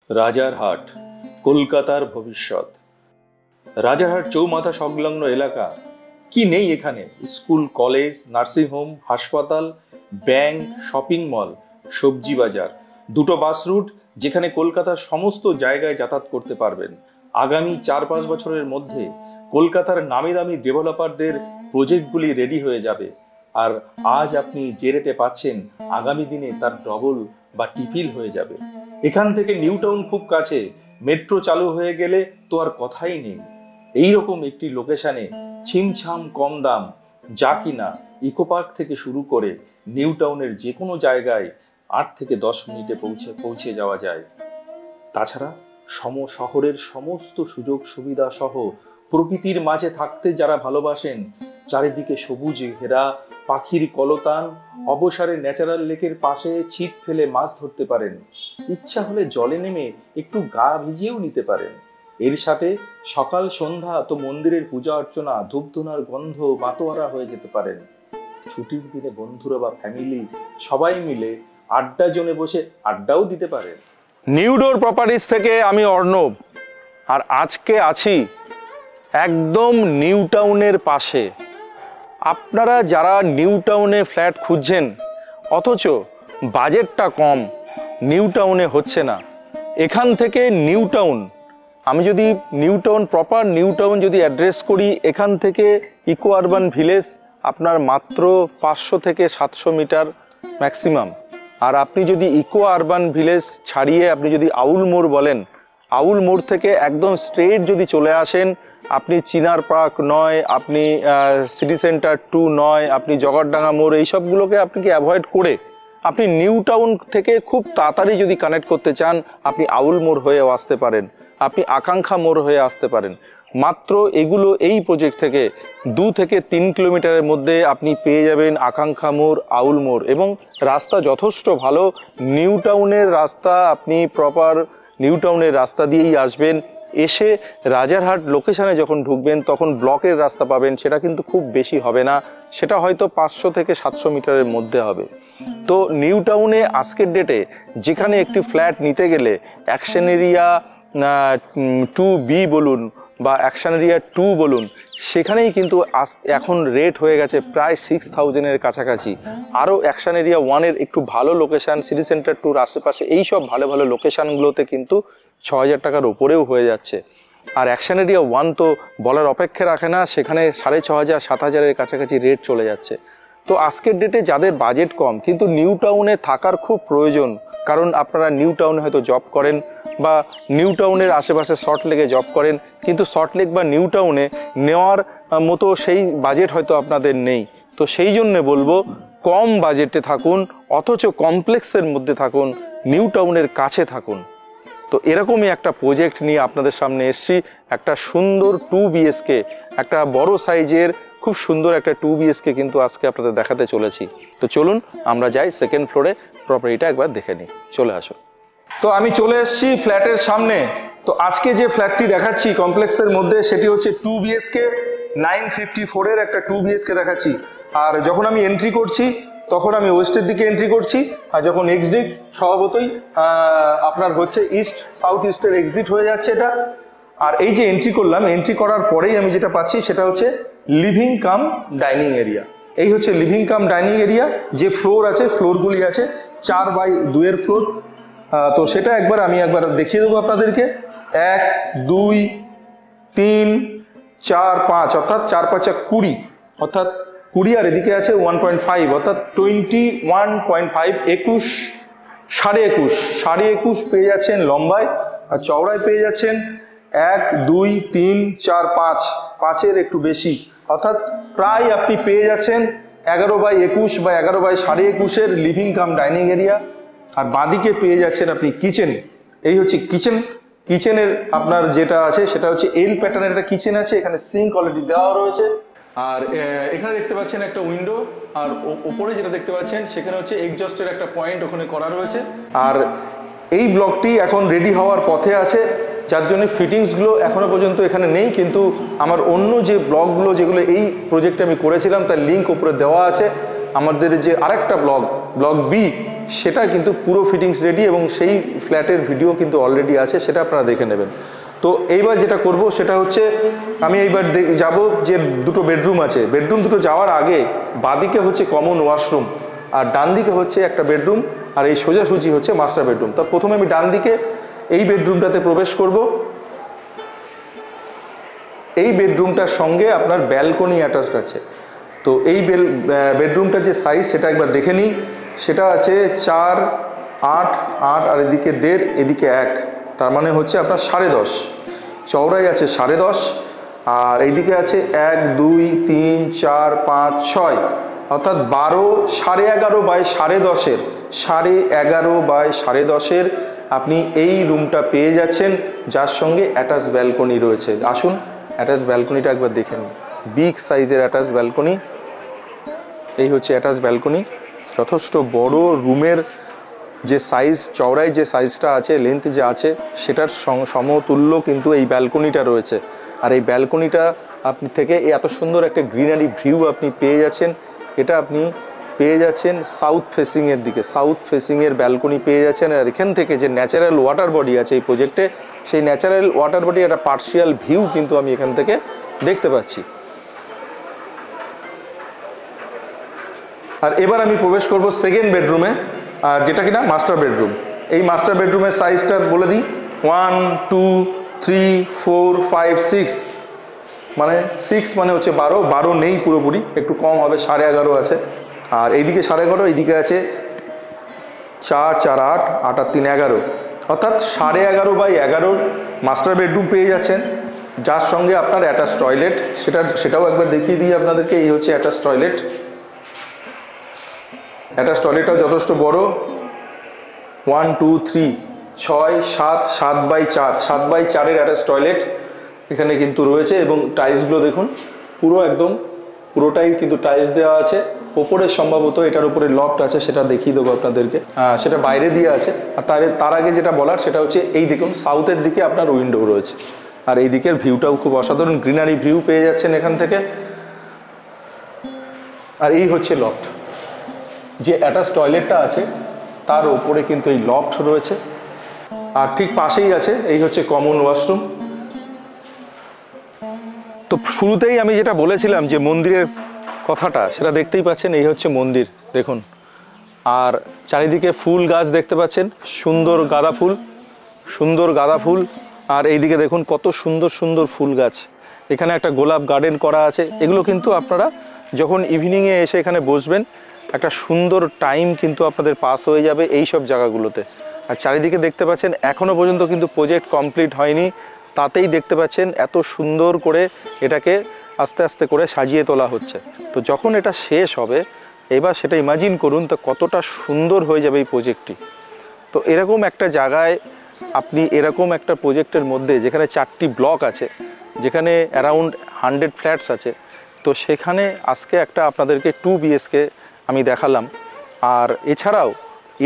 রাজারহাট, কলকাতার ভবিষ্যৎ। রাজারহাট চৌমাথা সংলগ্ন এলাকা কি নেই এখানে? স্কুল, কলেজ, নার্সিংহোম, হাসপাতাল, ব্যাংক, শপিং মল, সবজি বাজার, দুটো বাস রুট যেখানে কলকাতার সমস্ত জায়গায় যাতায়াত করতে পারবেন। আগামী 4-5 বছরের মধ্যে কলকাতার নামি দামি ডেভেলপারদের প্রজেক্টগুলি রেডি হয়ে যাবে। আর আজ আপনি যে রেটে পাচ্ছেন, আগামী দিনে তার ডবল বা ট্রিপল হয়ে যাবে। এখান থেকে নিউ টাউন খুব কাছে, মেট্রো চালু হয়ে গেলে তো আর কথাই নেই। এইরকম একটি লোকেশনে ছিমছাম কম দাম, যা কিনা ইকো পার্ক থেকে শুরু করে নিউ টাউনের যে কোনো জায়গায় 8 থেকে 10 মিনিটে পৌঁছে যাওয়া যায়। তাছাড়া শহরের সমস্ত সুযোগ সুবিধা সহ প্রকৃতির মাঝে থাকতে যারা ভালোবাসেন, চারিদিকে সবুজ ঘেরা, পাখির কলতান, অবসরে ন্যাচারাল লেকের পাশে ছিপ ফেলে মাছ ধরতে পারেন। ইচ্ছা হলে জলে নেমে একটু গা ভিজিয়েও নিতে পারেন। এর সাথে সকাল সন্ধ্যা তো মন্দিরের পূজা অর্চনা, ধূপধুনার গন্ধ মাতোয়ারা হয়ে যেতে পারেন। ছুটির দিনে বন্ধুরা বা ফ্যামিলি সবাই মিলে আড্ডা জোনে বসে আড্ডাও দিতে পারেন। নিউ ডোর প্রপার্টিজ থেকে আমি অর্ণব, আর আজকে আছি একদম নিউ টাউনের পাশে। আপনারা যারা নিউ টাউনে ফ্ল্যাট খুঁজছেন অথচ বাজেটটা কম, নিউ টাউনে হচ্ছে না, এখান থেকে নিউ টাউন, আমি যদি new town proper new town যদি অ্যাড্রেস করি, এখান থেকে ইকো আরবান ভিলেজ আপনার মাত্র 500 থেকে 700 মিটার ম্যাক্সিমাম। আর আপনি যদি ইকো আরবান ভিলেজ ছাড়িয়ে আপনি যদি আউল মোড় বলেন, আউল মোড় থেকে একদম স্ট্রেট যদি চলে আসেন, আপনি চিনার পার্ক নয়, আপনি সিটি সেন্টার 2 নয়, আপনি জগৎডাঙ্গা মোড়, এইসবগুলোকে আপনি কি অ্যাভয়েড করে আপনি নিউ টাউন থেকে খুব তাড়াতাড়ি যদি কানেক্ট করতে চান, আপনি আউল মোড় হয়েও আসতে পারেন, আপনি আকাঙ্ক্ষা মোড় হয়ে আসতে পারেন। মাত্র এগুলো এই প্রজেক্ট থেকে 2 থেকে 3 কিলোমিটারের মধ্যে আপনি পেয়ে যাবেন আকাঙ্ক্ষা মোড়, আউল মোড়, এবং রাস্তা যথেষ্ট ভালো। নিউ টাউনের রাস্তা, আপনি প্রপার নিউ টাউনের রাস্তা দিয়েই আসবেন। এসে রাজারহাট লোকেশানে যখন ঢুকবেন তখন ব্লকের রাস্তা পাবেন, সেটা কিন্তু খুব বেশি হবে না, সেটা হয়তো 500 থেকে 700 মিটারের মধ্যে হবে। তো নিউ টাউনে আজকের ডেটে যেখানে একটি ফ্ল্যাট নিতে গেলে অ্যাকশন এরিয়া 2B বলুন বা অ্যাকশন এরিয়া 2 বলুন, সেখানেই কিন্তু এখন রেট হয়ে গেছে প্রায় 6000-এর কাছাকাছি। আরও অ্যাকশন এরিয়া 1-এর একটু ভালো লোকেশান, সিটি সেন্টার 2-র আশেপাশে এইসব ভালো ভালো লোকেশানগুলোতে কিন্তু 6000 টাকার ওপরেও হয়ে যাচ্ছে। আর অ্যাকশন এরিয়া 1 তো বলার অপেক্ষা রাখে না, সেখানে 6500-7000-এর কাছাকাছি রেট চলে যাচ্ছে। তো আজকের ডেটে যাদের বাজেট কম কিন্তু নিউ টাউনে থাকার খুব প্রয়োজন, কারণ আপনারা নিউ টাউনে হয়তো জব করেন বা নিউ টাউনের আশেপাশে সল্টলেকে জব করেন, কিন্তু সল্টলেক বা নিউ টাউনে নেওয়ার মতো সেই বাজেট হয়তো আপনাদের নেই। তো সেই জন্যে বলবো কম বাজেটে থাকুন, অথচ কমপ্লেক্সের মধ্যে থাকুন, নিউ টাউনের কাছে থাকুন। তো এরকমই একটা প্রজেক্ট নিয়ে আপনাদের সামনে এসেছি, একটা সুন্দর 2 BHK, একটা বড় সাইজের খুব সুন্দর একটা 2 BHK কিন্তু আজকে আপনাদের দেখাতে চলেছি। তো চলুন আমরা যাই সেকেন্ড ফ্লোরে, প্রপার্টিটা একবার দেখে নিই। চলে আসো। তো আমি চলে এসেছি ফ্ল্যাটের সামনে। তো আজকে যে ফ্ল্যাটটি দেখাচ্ছি কমপ্লেক্সের মধ্যে, সেটি হচ্ছে 2 BHK 954-এর একটা 2 BHK দেখাচ্ছি। আর যখন আমি এন্ট্রি করছি তখন আমি ওয়েস্টের দিকে এন্ট্রি করছি, আর যখন এক্সিট স্বভাবতই আপনার হচ্ছে ইস্ট সাউথ ইস্টের এক্সিট হয়ে যাচ্ছে এটা। আর এই যে এন্ট্রি করলাম, এন্ট্রি করার পরেই আমি যেটা পাচ্ছি সেটা হচ্ছে লিভিং কাম ডাইনিং এরিয়া। এই হচ্ছে লিভিং কাম ডাইনিং এরিয়া। যে ফ্লোর আছে, ফ্লোরগুলি আছে 4x2-এর ফ্লোর। তো সেটা আমি একবার দেখিয়ে দেবো আপনাদেরকে। 1, 2, 3, 4, 5, অর্থাৎ 4 5 20, অর্থাৎ 20, আর এদিকে আছে 1.5, অর্থাৎ 21.5, 21, 21.5 পেয়ে যাচ্ছেন লম্বায়, আর চওড়ায় পেয়ে যাচ্ছেন 1, 2, 3, 4, 5-এর একটু বেশি, অর্থাৎ প্রায় আপনি পেয়ে যাচ্ছেন 11x21 বা 11x21.5-এর লিভিং কাম ডাইনিং এরিয়া। আর বাঁদিকে পেয়ে যাচ্ছেন আপনি কিচেন। এই হচ্ছে কিচেন। কিচেনের আপনার যেটা আছে সেটা হচ্ছে এল প্যাটার্নের একটা কিচেন আছে, এখানে সিঙ্ক অলরেডি দেওয়া রয়েছে। আর এখানে দেখতে পাচ্ছেন একটা উইন্ডো, আর ওপরে যেটা দেখতে পাচ্ছেন সেখানে হচ্ছে এক্সজস্টের একটা পয়েন্ট ওখানে করা রয়েছে। আর এই ব্লকটি এখন রেডি হওয়ার পথে আছে, যার জন্য ফিটিংসগুলো এখনো পর্যন্ত এখানে নেই, কিন্তু আমার অন্য যে ব্লকগুলো যেগুলো এই প্রজেক্টে আমি করেছিলাম তার লিঙ্ক উপরে দেওয়া আছে। আমাদের যে আরেকটা ব্লক B, সেটা কিন্তু পুরো ফিটিংস রেডি, এবং সেই ফ্ল্যাটের ভিডিও কিন্তু অলরেডি আছে, সেটা আপনারা দেখে নেবেন। তো এইবার যেটা করব সেটা হচ্ছে আমি এইবার যাব যে দুটো বেডরুম আছে, বেডরুম দুটো যাওয়ার আগে বাঁদিকে হচ্ছে কমন ওয়াশরুম আর ডান দিকে হচ্ছে একটা বেডরুম, আর এই সোজাসুজি হচ্ছে মাস্টার বেডরুম। তো প্রথমে আমি ডান দিকে এই বেডরুমটাতে প্রবেশ করব। এই বেডরুমটার সঙ্গে আপনার ব্যালকনি অ্যাটাচড আছে। তো এই বেডরুমটার যে সাইজ সেটা একবার দেখে নিই। সেটা আছে 4, 8, 8 আর এদিকে 1.5, এদিকে 1, তার মানে হচ্ছে আপনার 10.5। চওড়াই আছে 10.5, আর এইদিকে আছে 1, 2, 3, 4, 5, 6, অর্থাৎ 12, 11.5 বাই 10.5-এর 11.5 বাই 10.5-এর আপনি এই রুমটা পেয়ে যাচ্ছেন, যার সঙ্গে অ্যাটাচ ব্যালকনি রয়েছে। আসুন অ্যাটাচ ব্যালকনিটা একবার দেখে নিন। বিগ সাইজের অ্যাটাচ ব্যালকনি, এই হচ্ছে অ্যাটাচ ব্যালকনি। যথেষ্ট বড় রুমের যে সাইজ, চওড়ায় যে সাইজটা আছে, লেন্থ যে আছে, সেটার সমতুল্য কিন্তু এই ব্যালকনিটা রয়েছে। আর এই ব্যালকনিটা আপনি থেকে এত সুন্দর একটা গ্রিনারি ভিউ আপনি পেয়ে যাচ্ছেন। এটা আপনি পেয়ে যাচ্ছেন সাউথ ফেসিংয়ের দিকে, সাউথ ফেসিংয়ের ব্যালকনি পেয়ে যাচ্ছেন। আর এখান থেকে যে ন্যাচারাল ওয়াটার বডি আছে এই প্রজেক্টে, সেই ন্যাচারাল ওয়াটার বডি একটা পার্শিয়াল ভিউ কিন্তু আমি এখান থেকে দেখতে পাচ্ছি। আর এবার আমি প্রবেশ করব সেকেন্ড বেডরুমে, আর যেটা কিনা মাস্টার বেডরুম। এই মাস্টার বেডরুমের সাইজটা বলে দিই, 1, 2, 3, 4, 5, 6, মানে 6 মানে হচ্ছে 12 নেই পুরোপুরি, একটু কম হবে, 11.5 আছে। আর এইদিকে 11.5, এইদিকে আছে 4, 4, 8, 8 আর 3, 11, অর্থাৎ 11.5 বাই 11 মাস্টার বেডরুম পেয়ে যাচ্ছেন, যার সঙ্গে আপনার অ্যাটাচ টয়লেট। সেটাও একবার দেখিয়ে দিই আপনাদেরকে। এই হচ্ছে অ্যাটাচ টয়লেট। অ্যাটাচ টয়লেটটাও যথেষ্ট বড়, 1, 2, 3, 6, 7, 7 বাই 4, 7 বাই 4-এর অ্যাটাচ টয়লেট এখানে কিন্তু রয়েছে। এবং টাইলসগুলো দেখুন, পুরোটাই কিন্তু টাইলস দেওয়া আছে। ওপরে সম্ভবত এটার উপরে লফট আছে, সেটা দেখিয়ে দেবো আপনাদেরকে, সেটা বাইরে দিয়ে আছে। আর তার আগে যেটা বলার সেটা হচ্ছে এই দেখুন, সাউথের দিকে আপনার উইন্ডো রয়েছে, আর এই দিকের ভিউটাও খুব অসাধারণ, গ্রিনারি ভিউ পেয়ে যাচ্ছেন এখান থেকে। আর এই হচ্ছে লফট, যে অ্যাটাচ টয়লেটটা আছে তার ওপরে কিন্তু এই লফট রয়েছে, আর ঠিক পাশেই আছে এই হচ্ছে কমন ওয়াশরুম। তো শুরুতেই আমি যেটা বলেছিলাম যে মন্দিরের কথাটা, সেটা দেখতেই পাচ্ছেন, এই হচ্ছে মন্দির দেখুন। আর চারিদিকে ফুল গাছ দেখতে পাচ্ছেন, সুন্দর গাঁদা ফুল। আর এইদিকে দেখুন কত সুন্দর সুন্দর ফুল গাছ। এখানে একটা গোলাপ গার্ডেন করা আছে। এগুলো কিন্তু আপনারা যখন ইভিনিংয়ে এসে এখানে বসবেন, একটা সুন্দর টাইম কিন্তু আপনাদের পাস হয়ে যাবে এই সব জায়গাগুলোতে। আর চারিদিকে দেখতে পাচ্ছেন এখনও পর্যন্ত কিন্তু প্রজেক্ট কমপ্লিট হয়নি, তাতেই দেখতে পাচ্ছেন এত সুন্দর করে এটাকে আস্তে আস্তে করে সাজিয়ে তোলা হচ্ছে। তো যখন এটা শেষ হবে, এবার সেটা ইমাজিন করুন তো কতটা সুন্দর হয়ে যাবে এই প্রজেক্টটি। তো এরকম একটা জায়গায় আপনি এরকম একটা প্রজেক্টের মধ্যে, যেখানে 4টি ব্লক আছে, যেখানে অ্যারাউন্ড 100 ফ্ল্যাটস আছে, তো সেখানে আজকে একটা আপনাদেরকে 2 BHK আমি দেখালাম। আর এছাড়াও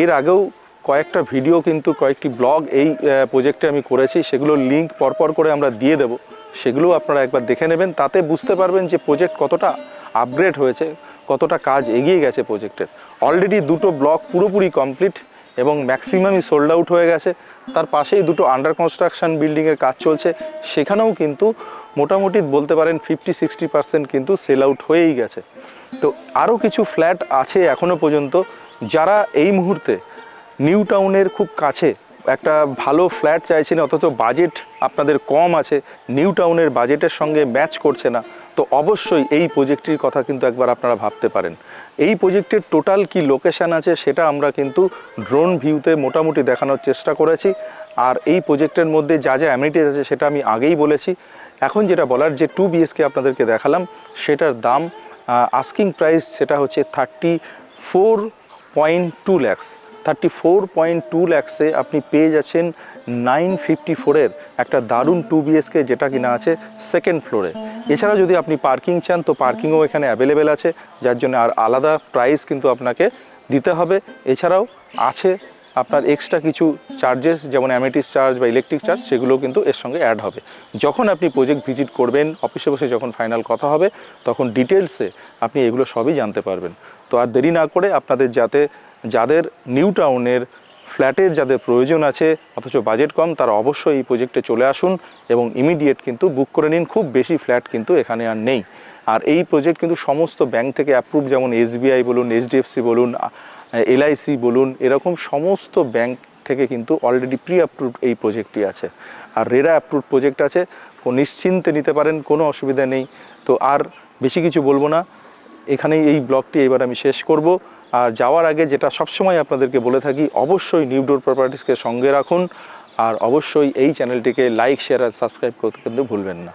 এর আগেও কয়েকটা ভিডিও কিন্তু কয়েকটি ব্লগ এই প্রজেক্টে আমি করেছি, সেগুলোর লিঙ্ক পরপর করে আমরা দিয়ে দেব, সেগুলো আপনারা একবার দেখে নেবেন। তাতে বুঝতে পারবেন যে প্রজেক্ট কতটা আপগ্রেড হয়েছে, কতটা কাজ এগিয়ে গেছে প্রজেক্টের। অলরেডি 2টো ব্লক পুরোপুরি কমপ্লিট এবং ম্যাক্সিমামই সোল্ড আউট হয়ে গেছে। তার পাশেই 2টো আন্ডার কনস্ট্রাকশন বিল্ডিংয়ের কাজ চলছে, সেখানেও কিন্তু মোটামুটি বলতে পারেন 50-60% কিন্তু সেল আউট হয়েই গেছে। তো আরও কিছু ফ্ল্যাট আছে এখনও পর্যন্ত, যারা এই মুহূর্তে নিউ টাউনের খুব কাছে একটা ভালো ফ্ল্যাট চাইছেন, অথচ বাজেট আপনাদের কম আছে, নিউ টাউনের বাজেটের সঙ্গে ম্যাচ করছে না, তো অবশ্যই এই প্রজেক্টটির কথা কিন্তু একবার আপনারা ভাবতে পারেন। এই প্রজেক্টের টোটাল কি লোকেশান আছে সেটা আমরা কিন্তু ড্রোন ভিউতে মোটামুটি দেখানোর চেষ্টা করেছি। আর এই প্রজেক্টের মধ্যে যা যা অ্যামিনিটিস আছে সেটা আমি আগেই বলেছি। এখন যেটা বলার, যে 2 BHK আপনাদেরকে দেখালাম, সেটার দাম আস্কিং প্রাইস সেটা হচ্ছে 34.2 lakhs। 34.2 lakhsে আপনি পেয়ে যাচ্ছেন 954-এর একটা দারুণ 2 BHK, যেটা কিনা আছে সেকেন্ড ফ্লোরে। এছাড়া যদি আপনি পার্কিং চান, তো পার্কিংও এখানে অ্যাভেলেবেল আছে, যার জন্য আর আলাদা প্রাইস কিন্তু আপনাকে দিতে হবে। এছাড়াও আছে আপনার এক্সট্রা কিছু চার্জেস, যেমন অ্যামেটিস চার্জ বা ইলেকট্রিক চার্জ, সেগুলো কিন্তু এর সঙ্গে অ্যাড হবে। যখন আপনি প্রজেক্ট ভিজিট করবেন, অফিসে বসে যখন ফাইনাল কথা হবে, তখন ডিটেলসে আপনি এগুলো সবই জানতে পারবেন। তো আর দেরি না করে আপনাদের যাতে যাদের নিউ টাউনের ফ্ল্যাটের যাদের প্রয়োজন আছে অথচ বাজেট কম, তারা অবশ্যই এই প্রজেক্টে চলে আসুন এবং ইমিডিয়েট কিন্তু বুক করে নিন। খুব বেশি ফ্ল্যাট কিন্তু এখানে আর নেই। আর এই প্রজেক্ট কিন্তু সমস্ত ব্যাংক থেকে অ্যাপ্রুভ, যেমন SBI বলুন, HDFC বলুন, LIC বলুন, এরকম সমস্ত ব্যাংক থেকে কিন্তু অলরেডি প্রি অ্যাপ্রুভড এই প্রজেক্টটি আছে। আর রেরা অ্যাপ্রুভড প্রজেক্ট আছে, নিশ্চিন্তে নিতে পারেন, কোনো অসুবিধা নেই। তো আর বেশি কিছু বলবো না, এখানেই এই ব্লগটি এবার আমি শেষ করব। আর যাওয়ার আগে যেটা সবসময় আপনাদেরকে বলে থাকি, অবশ্যই নিউ ডোর প্রপার্টিসকে সঙ্গে রাখুন আর অবশ্যই এই চ্যানেলটিকে লাইক, শেয়ার আর সাবস্ক্রাইব করতে কিন্তু ভুলবেন না।